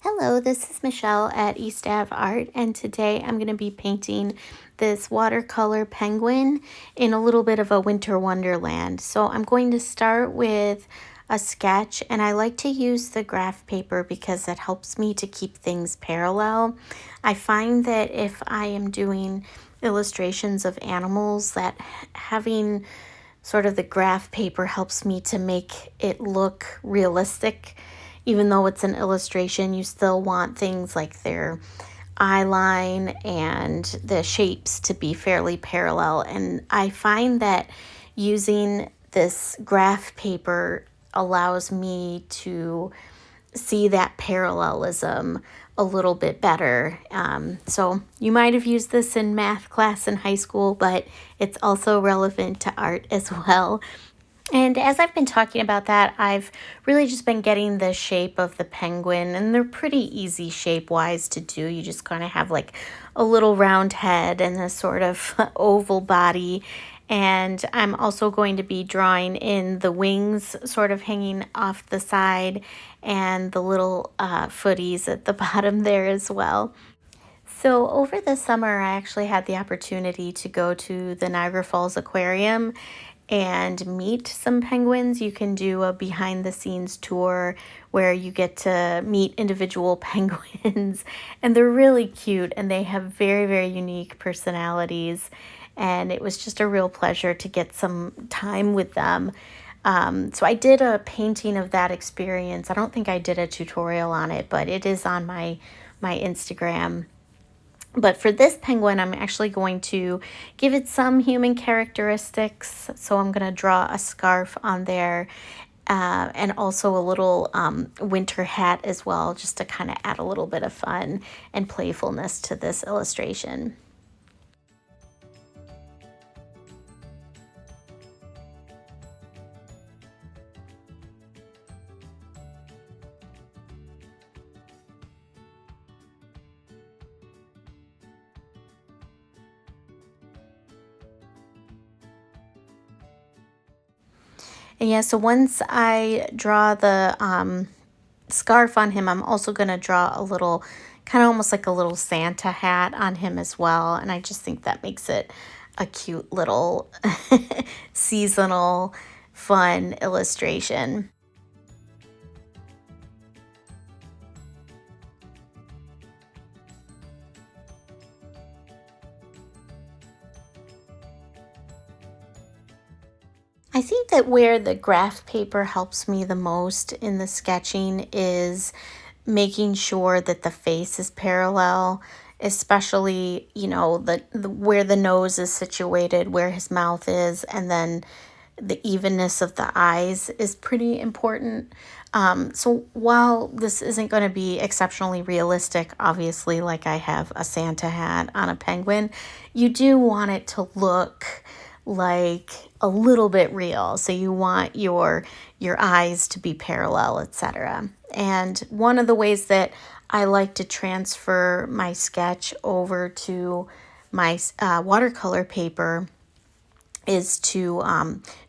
Hello, this is Michelle at East Ave Art, and today I'm going to be painting this watercolor penguin in a little bit of a winter wonderland. So I'm going to start with a sketch, and I like to use the graph paper because it helps me to keep things parallel. I find that if I am doing illustrations of animals, that having sort of the graph paper helps me to make it look realistic. Even though it's an illustration, you still want things like their eye line and the shapes to be fairly parallel. And I find that using this graph paper allows me to see that parallelism a little bit better. So you might have used this in math class in high school, but it's also relevant to art as well. And as I've been talking about that, I've really just been getting the shape of the penguin, and they're pretty easy shape wise to do. You just kind of have like a little round head and a sort of oval body. And I'm also going to be drawing in the wings sort of hanging off the side and the little footies at the bottom there as well. So, over the summer, I actually had the opportunity to go to the Niagara Falls Aquarium and meet some penguins. You can do a behind the scenes tour where you get to meet individual penguins, and they're really cute and they have very, very unique personalities. And it was just a real pleasure to get some time with them. So I did a painting of that experience. I don't think I did a tutorial on it, but it is on my Instagram. But for this penguin, I'm actually going to give it some human characteristics. So I'm going to draw a scarf on there and also a little winter hat as well, just to kind of add a little bit of fun and playfulness to this illustration. And yeah, so once I draw the scarf on him, I'm also going to draw a little, kind of almost like a little Santa hat on him as well. And I just think that makes it a cute little seasonal, fun illustration. I think that where the graph paper helps me the most in the sketching is making sure that the face is parallel, especially, the where the nose is situated, where his mouth is, and then the evenness of the eyes is pretty important. So while this isn't going to be exceptionally realistic, obviously, like I have a Santa hat on a penguin, you do want it to look like a little bit real. So you want your eyes to be parallel, etc. And one of the ways that I like to transfer my sketch over to my watercolor paper is to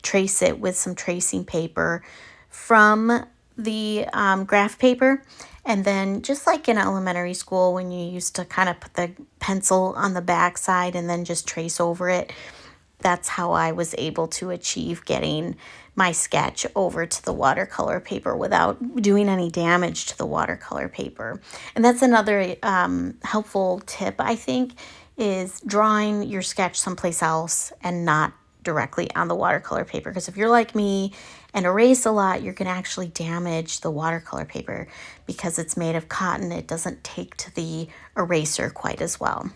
trace it with some tracing paper from the graph paper. And then, just like in elementary school, when you used to kind of put the pencil on the back side and then just trace over it, that's how I was able to achieve getting my sketch over to the watercolor paper without doing any damage to the watercolor paper. And that's another helpful tip, I think, is drawing your sketch someplace else and not directly on the watercolor paper. Because if you're like me and erase a lot, you're going to actually damage the watercolor paper because it's made of cotton. It doesn't take to the eraser quite as well.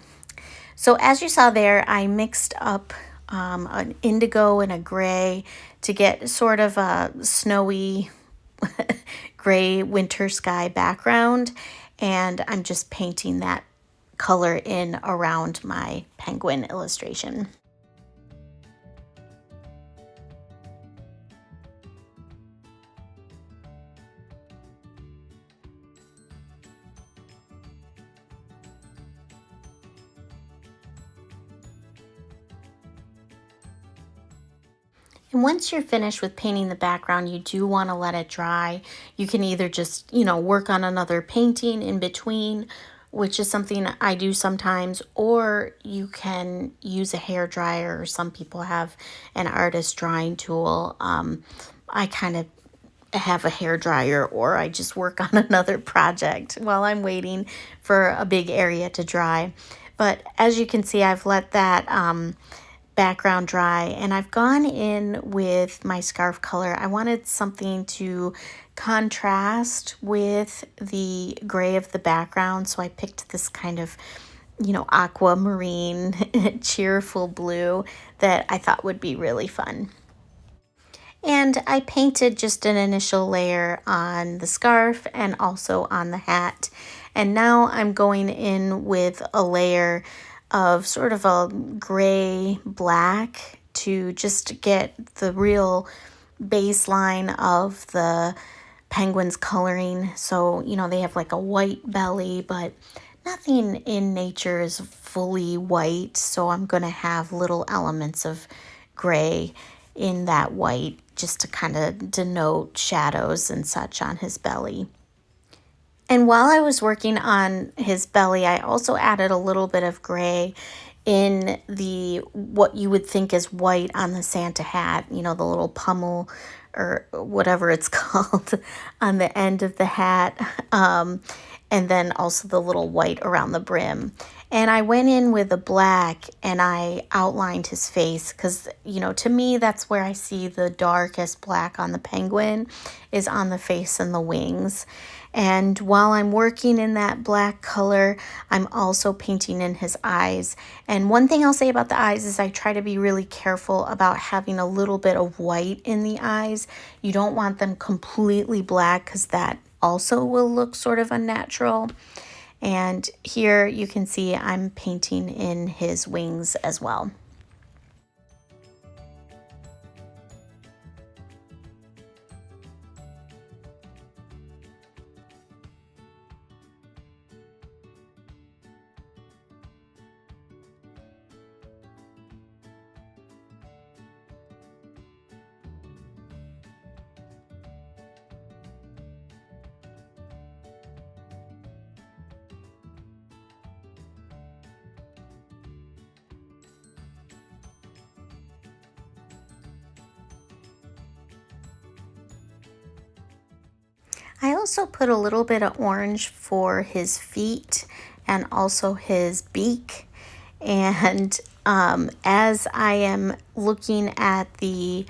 So as you saw there, I mixed up an indigo and a gray to get sort of a snowy gray winter sky background. And I'm just painting that color in around my penguin illustration. And once you're finished with painting the background, you do want to let it dry. You can either just, work on another painting in between, which is something I do sometimes, or you can use a hair dryer, or some people have an artist drying tool. I kind of have a hair dryer, or I just work on another project while I'm waiting for a big area to dry. But as you can see, I've let that background dry, and I've gone in with my scarf color. I wanted something to contrast with the gray of the background, so I picked this kind of aquamarine cheerful blue that I thought would be really fun. And I painted just an initial layer on the scarf and also on the hat. And now I'm going in with a layer of sort of a gray black to just get the real baseline of the penguin's coloring. So, they have like a white belly, but nothing in nature is fully white. So I'm going to have little elements of gray in that white just to kind of denote shadows and such on his belly. And while I was working on his belly, I also added a little bit of gray in the what you would think is white on the Santa hat, the little pummel or whatever it's called on the end of the hat. And then also the little white around the brim. And I went in with a black and I outlined his face because, to me, that's where I see the darkest black on the penguin is on the face and the wings. And while I'm working in that black color, I'm also painting in his eyes. And one thing I'll say about the eyes is I try to be really careful about having a little bit of white in the eyes. You don't want them completely black because that also will look sort of unnatural. And here you can see I'm painting in his wings as well. I also put a little bit of orange for his feet and also his beak. And as I am looking at the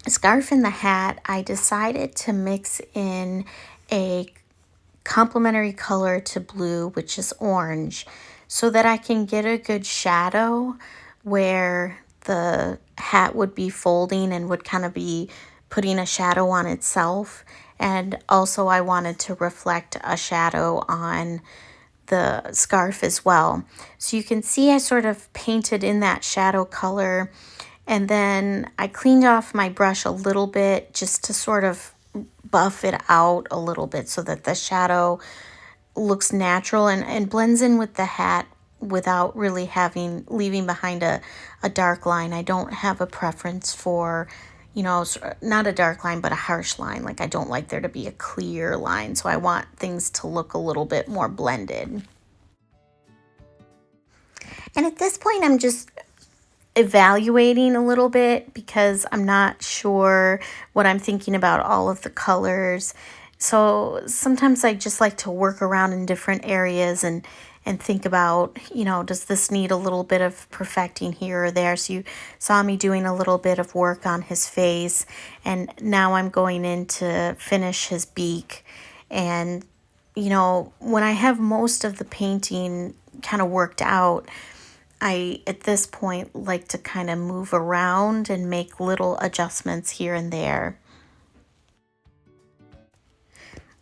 scarf and the hat, I decided to mix in a complementary color to blue, which is orange, so that I can get a good shadow where the hat would be folding and would kind of be putting a shadow on itself. And also I wanted to reflect a shadow on the scarf as well. So you can see I sort of painted in that shadow color, and then I cleaned off my brush a little bit just to sort of buff it out a little bit so that the shadow looks natural and blends in with the hat without really leaving behind a dark line. I don't have a preference for, not a dark line, but a harsh line. Like I don't like there to be a clear line. So I want things to look a little bit more blended. And at this point, I'm just evaluating a little bit because I'm not sure what I'm thinking about all of the colors. So sometimes I just like to work around in different areas and think about, does this need a little bit of perfecting here or there? So you saw me doing a little bit of work on his face, and now I'm going in to finish his beak. And, when I have most of the painting kind of worked out, I, at this point, like to kind of move around and make little adjustments here and there.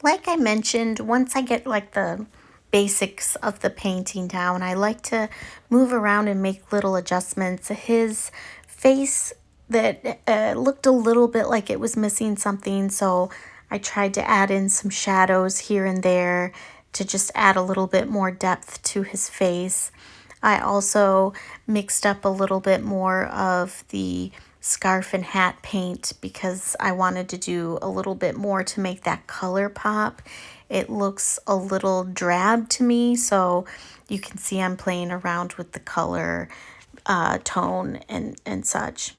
Like I mentioned, once I get like the basics of the painting down, I like to move around and make little adjustments. His face that looked a little bit like it was missing something, so I tried to add in some shadows here and there to just add a little bit more depth to his face. I also mixed up a little bit more of the scarf and hat paint because I wanted to do a little bit more to make that color pop. It looks a little drab to me, so you can see I'm playing around with the color tone and such.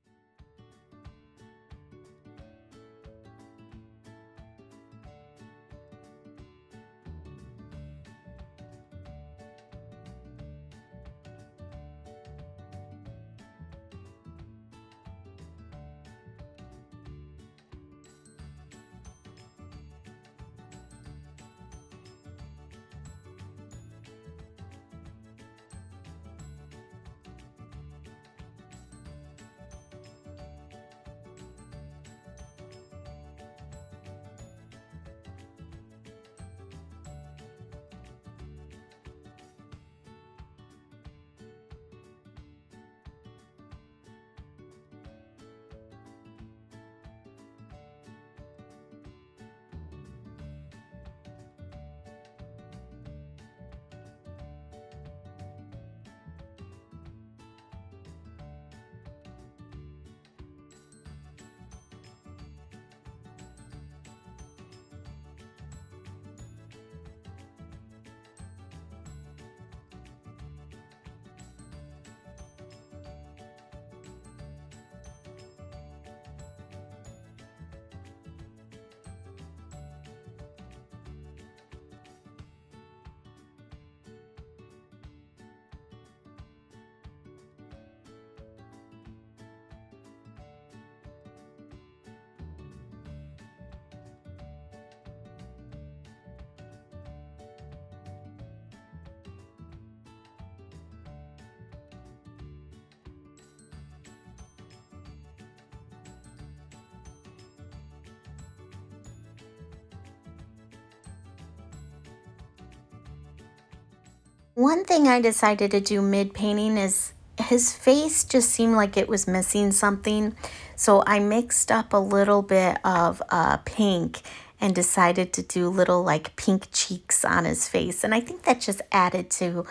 One thing I decided to do mid-painting is his face just seemed like it was missing something. So I mixed up a little bit of pink and decided to do little like pink cheeks on his face. And I think that just added to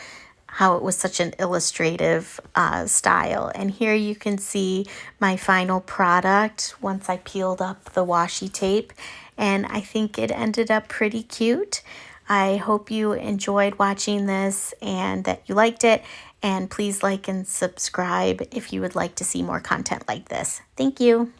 how it was such an illustrative style. And here you can see my final product once I peeled up the washi tape. And I think it ended up pretty cute. I hope you enjoyed watching this and that you liked it. And please like and subscribe if you would like to see more content like this. Thank you.